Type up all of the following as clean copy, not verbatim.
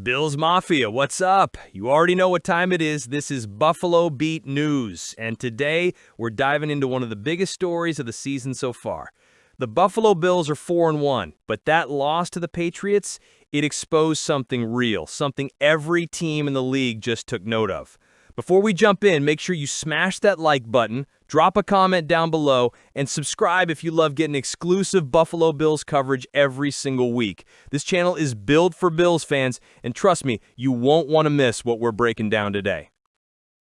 Bills Mafia, what's up? You already know what time it is. This is Buffalo Beat News, and today we're diving into one of the biggest stories of the season so far. The Buffalo Bills are 4-1, but that loss to the Patriots, it exposed something real, something every team in the league just took note of. Before we jump in, make sure you smash that like button, drop a comment down below, and subscribe if you love getting exclusive Buffalo Bills coverage every single week. This channel is built for Bills fans, and trust me, you won't want to miss what we're breaking down today.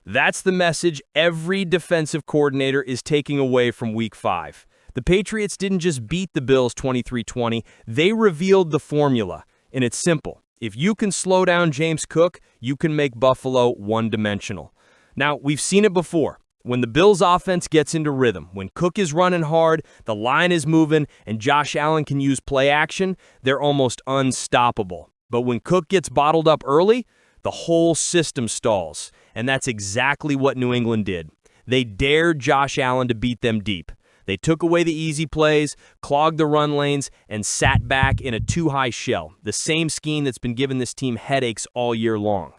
That's the message every defensive coordinator is taking away from Week 5. The Patriots didn't just beat the Bills 23-20, they revealed the formula, and it's simple. If you can slow down James Cook, you can make Buffalo one-dimensional. Now, we've seen it before. When the Bills' offense gets into rhythm, when Cook is running hard, the line is moving, and Josh Allen can use play action, they're almost unstoppable. But when Cook gets bottled up early, the whole system stalls. And that's exactly what New England did. They dared Josh Allen to beat them deep. They took away the easy plays, clogged the run lanes, and sat back in a too-high shell, the same scheme that's been giving this team headaches all year long.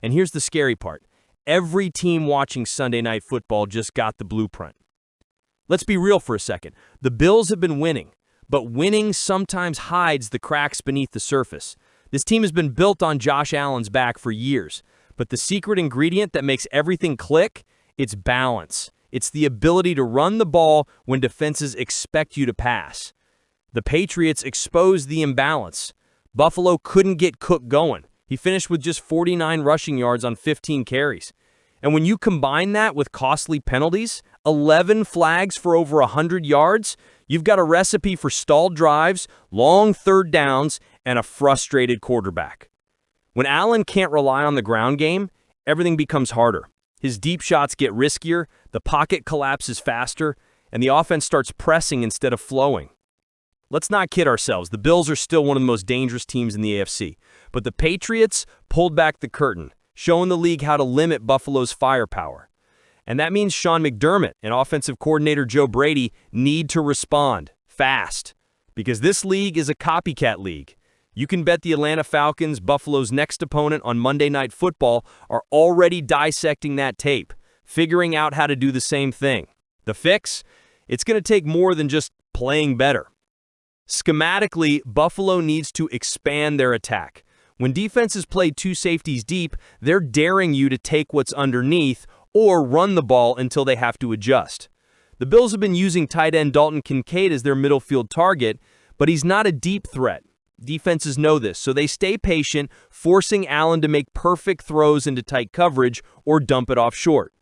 And here's the scary part. Every team watching Sunday Night Football just got the blueprint. Let's be real for a second. The Bills have been winning, but winning sometimes hides the cracks beneath the surface. This team has been built on Josh Allen's back for years, but the secret ingredient that makes everything click, it's balance. It's the ability to run the ball when defenses expect you to pass. The Patriots exposed the imbalance. Buffalo couldn't get Cook going. He finished with just 49 rushing yards on 15 carries. And when you combine that with costly penalties, 11 flags for over 100 yards, you've got a recipe for stalled drives, long third downs, and a frustrated quarterback. When Allen can't rely on the ground game, everything becomes harder. His deep shots get riskier, the pocket collapses faster, and the offense starts pressing instead of flowing. Let's not kid ourselves. The Bills are still one of the most dangerous teams in the AFC. But the Patriots pulled back the curtain, showing the league how to limit Buffalo's firepower. And that means Sean McDermott and offensive coordinator Joe Brady need to respond fast. Because this league is a copycat league. You can bet the Atlanta Falcons, Buffalo's next opponent on Monday Night Football, are already dissecting that tape, figuring out how to do the same thing. The fix? It's going to take more than just playing better. Schematically, Buffalo needs to expand their attack. When defenses play two safeties deep, they're daring you to take what's underneath or run the ball until they have to adjust. The Bills have been using tight end Dalton Kincaid as their middle field target, but he's not a deep threat. Defenses know this, so they stay patient, forcing Allen to make perfect throws into tight coverage or dump it off short.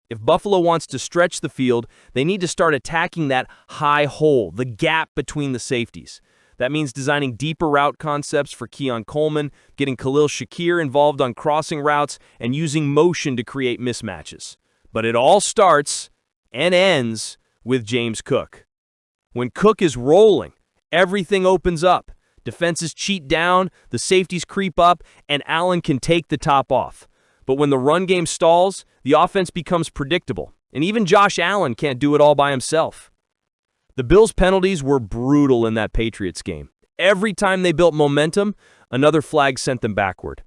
If Buffalo wants to stretch the field, they need to start attacking that high hole, the gap between the safeties. That means designing deeper route concepts for Keon Coleman, getting Khalil Shakir involved on crossing routes, and using motion to create mismatches. But it all starts and ends with James Cook. When Cook is rolling, everything opens up. Defenses cheat down, the safeties creep up, and Allen can take the top off. But when the run game stalls, the offense becomes predictable, and even Josh Allen can't do it all by himself. The Bills' penalties were brutal in that Patriots game. Every time they built momentum, another flag sent them backward.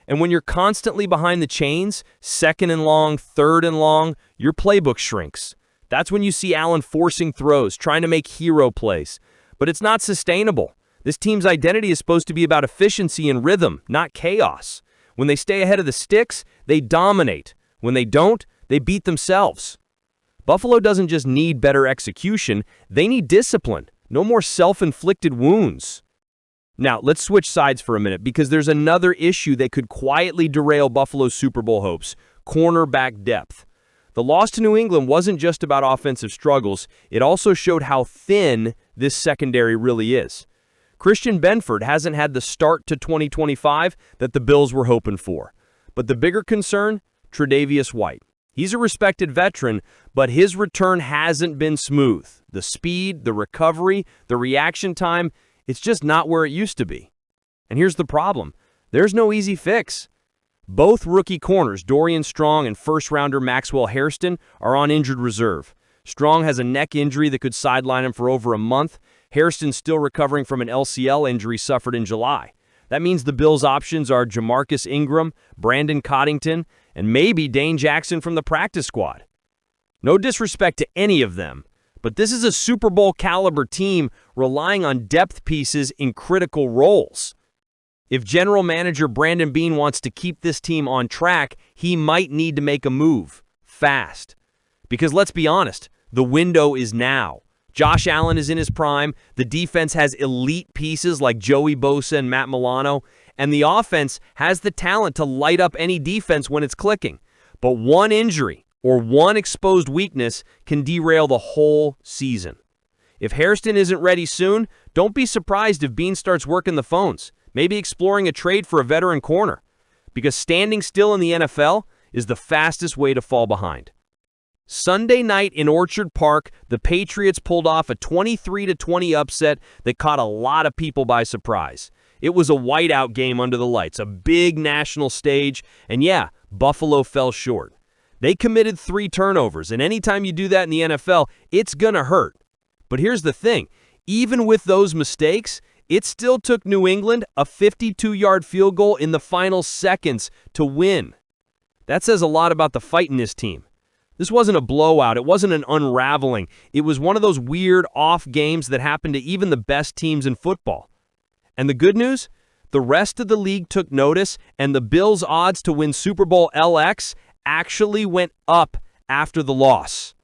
And when you're constantly behind the chains, second and long, third and long, your playbook shrinks. That's when you see Allen forcing throws, trying to make hero plays. But it's not sustainable. This team's identity is supposed to be about efficiency and rhythm, not chaos. When they stay ahead of the sticks, they dominate. When they don't, they beat themselves. Buffalo doesn't just need better execution, they need discipline. No more self-inflicted wounds. Now, let's switch sides for a minute because there's another issue that could quietly derail Buffalo's Super Bowl hopes: cornerback depth. The loss to New England wasn't just about offensive struggles, it also showed how thin this secondary really is. Christian Benford hasn't had the start to 2025 that the Bills were hoping for. But the bigger concern, Tre'Davious White. He's a respected veteran, but his return hasn't been smooth. The speed, the recovery, the reaction time, it's just not where it used to be. And here's the problem. There's no easy fix. Both rookie corners, Dorian Strong and first-rounder Maxwell Hairston, are on injured reserve. Strong has a neck injury that could sideline him for over a month. Hairston's still recovering from an LCL injury suffered in July. That means the Bills' options are Jamarcus Ingram, Brandon Coddington, and maybe Dane Jackson from the practice squad. No disrespect to any of them, but this is a Super Bowl caliber team relying on depth pieces in critical roles. If general manager Brandon Beane wants to keep this team on track, he might need to make a move fast. Because let's be honest, the window is now. Josh Allen is in his prime, the defense has elite pieces like Joey Bosa and Matt Milano, and the offense has the talent to light up any defense when it's clicking. But one injury or one exposed weakness can derail the whole season. If Hairston isn't ready soon, don't be surprised if Beane starts working the phones, maybe exploring a trade for a veteran corner, because standing still in the NFL is the fastest way to fall behind. Sunday night in Orchard Park, the Patriots pulled off a 23-20 upset that caught a lot of people by surprise. It was a whiteout game under the lights, a big national stage, and yeah, Buffalo fell short. They committed 3 turnovers, and anytime you do that in the NFL, it's gonna hurt. But here's the thing, even with those mistakes, it still took New England a 52-yard field goal in the final seconds to win. That says a lot about the fight in this team. This wasn't a blowout. It wasn't an unraveling. It was one of those weird off games that happen to even the best teams in football. And the good news? The rest of the league took notice, and the Bills' odds to win Super Bowl LX actually went up after the loss.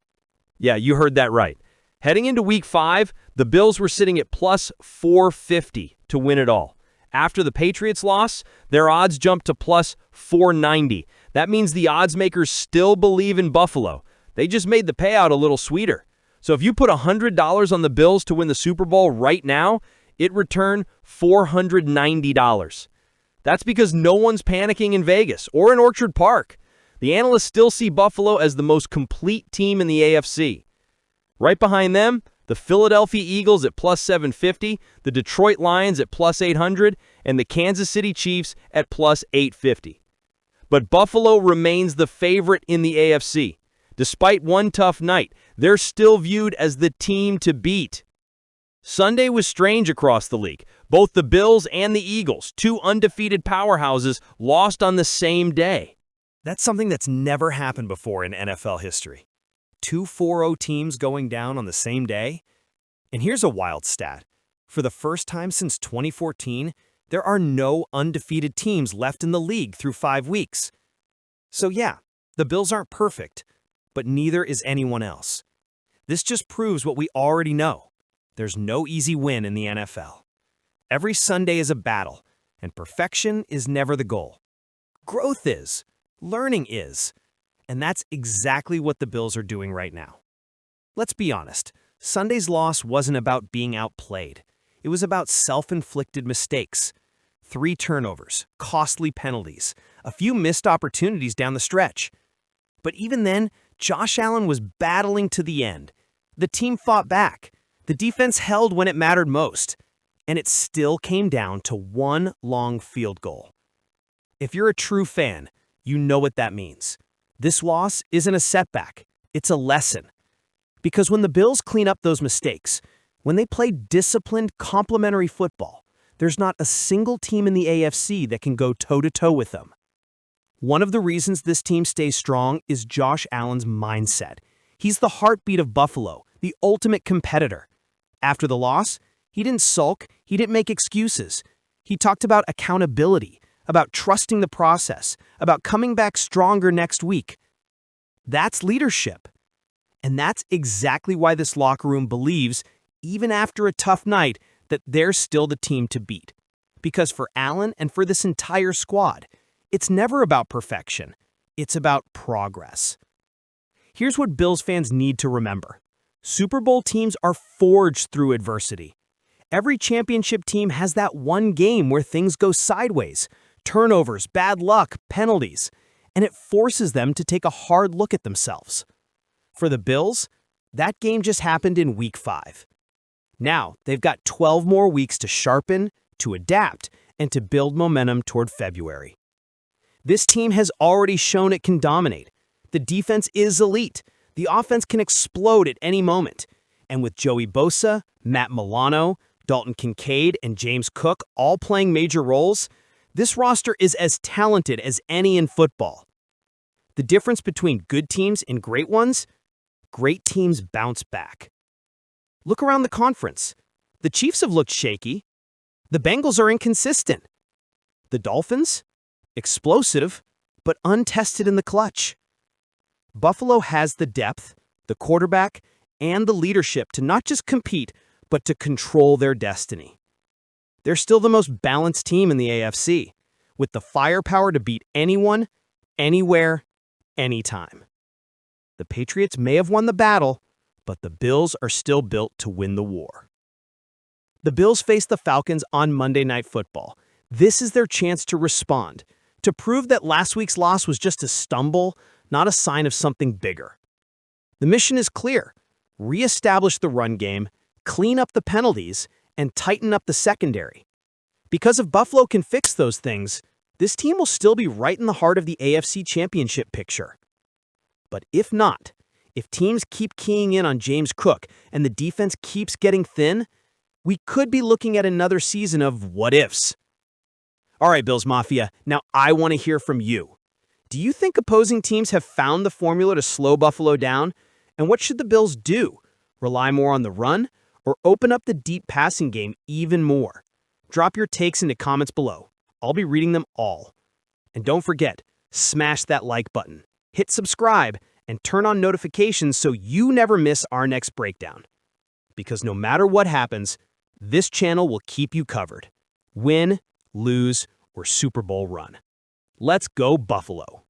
Yeah, you heard that right. Heading into Week 5, the Bills were sitting at plus 450 to win it all. After the Patriots loss, their odds jumped to plus 490. That means the odds makers still believe in Buffalo. They just made the payout a little sweeter. So if you put $100 on the Bills to win the Super Bowl right now, it returned $490. That's because no one's panicking in Vegas or in Orchard Park. The analysts still see Buffalo as the most complete team in the AFC. Right behind them, the Philadelphia Eagles at plus 750, the Detroit Lions at plus 800, and the Kansas City Chiefs at plus 850. But Buffalo remains the favorite in the AFC. Despite one tough night, they're still viewed as the team to beat. Sunday was strange across the league. Both the Bills and the Eagles, 2 undefeated powerhouses, lost on the same day. That's something that's never happened before in NFL history. 2 4-0 teams going down on the same day? And here's a wild stat. For the first time since 2014, there are no undefeated teams left in the league through 5 weeks. So yeah, the Bills aren't perfect, but neither is anyone else. This just proves what we already know. There's no easy win in the NFL. Every Sunday is a battle, and perfection is never the goal. Growth is. Learning is. And that's exactly what the Bills are doing right now. Let's be honest, Sunday's loss wasn't about being outplayed. It was about self-inflicted mistakes. 3 turnovers, costly penalties, a few missed opportunities down the stretch. But even then, Josh Allen was battling to the end. The team fought back. The defense held when it mattered most. And it still came down to one long field goal. If you're a true fan, you know what that means. This loss isn't a setback. It's a lesson. Because when the Bills clean up those mistakes, when they play disciplined, complementary football, there's not a single team in the AFC that can go toe-to-toe with them. One of the reasons this team stays strong is Josh Allen's mindset. He's the heartbeat of Buffalo, the ultimate competitor. After the loss, he didn't sulk, he didn't make excuses. He talked about accountability, about trusting the process, about coming back stronger next week. That's leadership. And that's exactly why this locker room believes, even after a tough night, that they're still the team to beat. Because for Allen and for this entire squad, it's never about perfection. It's about progress. Here's what Bills fans need to remember. Super Bowl teams are forged through adversity. Every championship team has that one game where things go sideways. Turnovers, bad luck, penalties. And it forces them to take a hard look at themselves. For the Bills, that game just happened in Week 5. Now, they've got 12 more weeks to sharpen, to adapt, and to build momentum toward February. This team has already shown it can dominate. The defense is elite. The offense can explode at any moment. And with Joey Bosa, Matt Milano, Dalton Kincaid and James Cook all playing major roles, this roster is as talented as any in football. The difference between good teams and great ones? Great teams bounce back. Look around the conference. The Chiefs have looked shaky. The Bengals are inconsistent. The Dolphins? Explosive, but untested in the clutch. Buffalo has the depth, the quarterback, and the leadership to not just compete, but to control their destiny. They're still the most balanced team in the AFC, with the firepower to beat anyone, anywhere, anytime. The Patriots may have won the battle, but the Bills are still built to win the war. The Bills face the Falcons on Monday Night Football. This is their chance to respond, to prove that last week's loss was just a stumble, not a sign of something bigger. The mission is clear: reestablish the run game, clean up the penalties, and tighten up the secondary. Because if Buffalo can fix those things, this team will still be right in the heart of the AFC Championship picture. But if not, if teams keep keying in on James Cook and the defense keeps getting thin, we could be looking at another season of what-ifs. All right, Bills Mafia, now I want to hear from you. Do you think opposing teams have found the formula to slow Buffalo down? And what should the Bills do? Rely more on the run, or open up the deep passing game even more? Drop your takes into comments below. I'll be reading them all. And don't forget, smash that like button, hit subscribe, and turn on notifications so you never miss our next breakdown. Because no matter what happens, this channel will keep you covered. Win, lose, or Super Bowl run. Let's go Buffalo!